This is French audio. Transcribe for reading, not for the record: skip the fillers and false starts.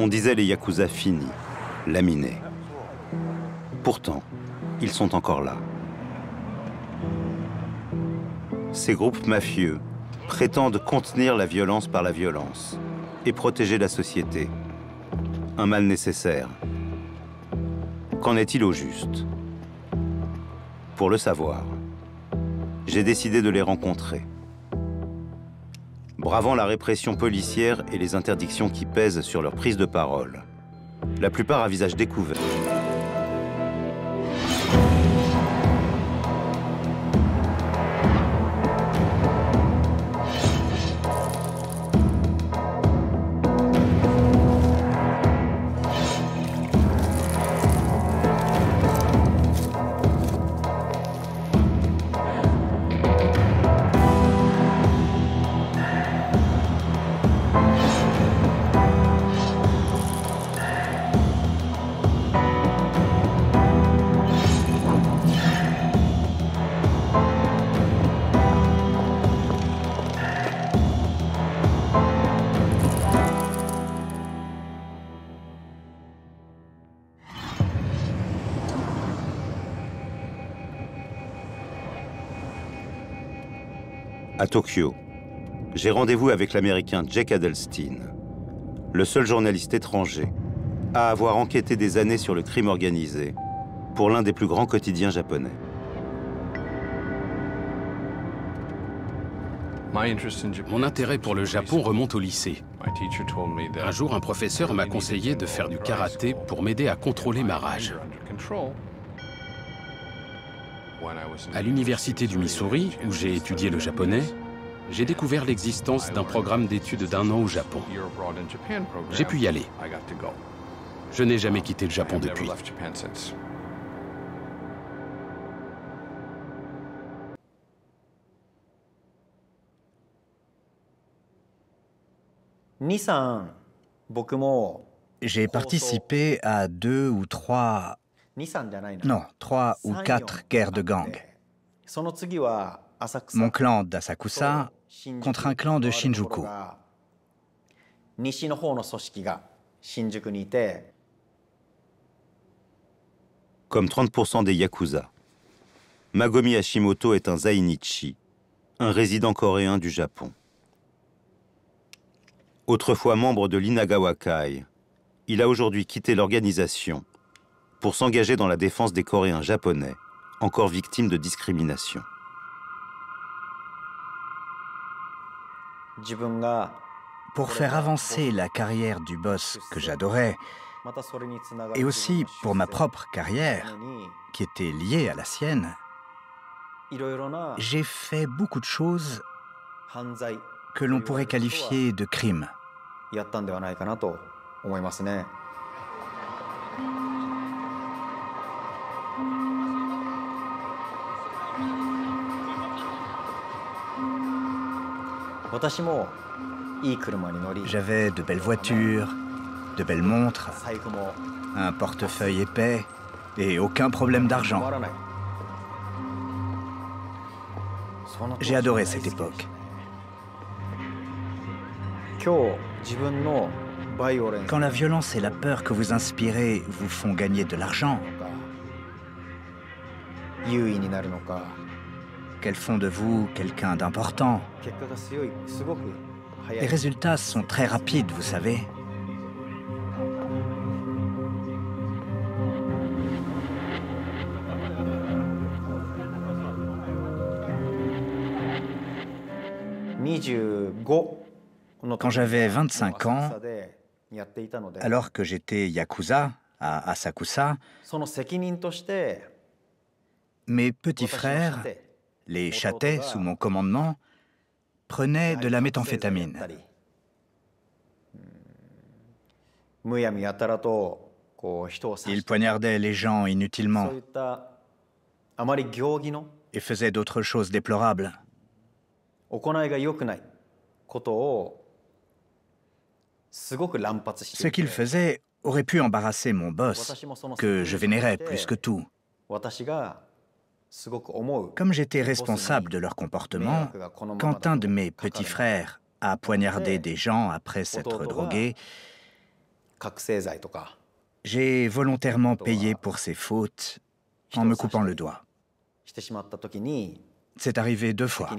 On disait les Yakuza finis, laminés. Pourtant, ils sont encore là. Ces groupes mafieux prétendent contenir la violence par la violence et protéger la société. Un mal nécessaire. Qu'en est-il au juste? Pour le savoir, j'ai décidé de les rencontrer. Bravant la répression policière et les interdictions qui pèsent sur leur prise de parole, la plupart à visage découvert. À Tokyo, j'ai rendez-vous avec l'Américain Jake Adelstein, le seul journaliste étranger à avoir enquêté des années sur le crime organisé pour l'un des plus grands quotidiens japonais. Mon intérêt pour le Japon remonte au lycée. Un jour, un professeur m'a conseillé de faire du karaté pour m'aider à contrôler ma rage. À l'université du Missouri, où j'ai étudié le japonais, j'ai découvert l'existence d'un programme d'études d'1 an au Japon. J'ai pu y aller. Je n'ai jamais quitté le Japon depuis. J'ai participé à 2 ou 3... Non, 3 ou 4 guerres de gang. Mon clan d'Asakusa contre un clan de Shinjuku. Comme 30% des Yakuza, Magomi Hashimoto est un Zainichi, un résident coréen du Japon. Autrefois membre de l'Inagawa Kai, il a aujourd'hui quitté l'organisation pour s'engager dans la défense des Coréens japonais, encore victimes de discrimination. Pour faire avancer la carrière du boss que j'adorais, et aussi pour ma propre carrière, qui était liée à la sienne, j'ai fait beaucoup de choses que l'on pourrait qualifier de crimes. J'avais de belles voitures, de belles montres, un portefeuille épais et aucun problème d'argent. J'ai adoré cette époque. Quand la violence et la peur que vous inspirez vous font gagner de l'argent, qu'elles font de vous quelqu'un d'important, les résultats sont très rapides, vous savez. Quand j'avais 25 ans, alors que j'étais Yakuza à Asakusa, mes petits frères, les chatais sous mon commandement, prenaient de la méthamphétamine. Ils poignardaient les gens inutilement et faisaient d'autres choses déplorables. Ce qu'ils faisaient aurait pu embarrasser mon boss, que je vénérais plus que tout. Comme j'étais responsable de leur comportement, quand un de mes petits frères a poignardé des gens après s'être drogué, J'ai volontairement payé pour ces fautes en me coupant le doigt. C'est arrivé 2 fois.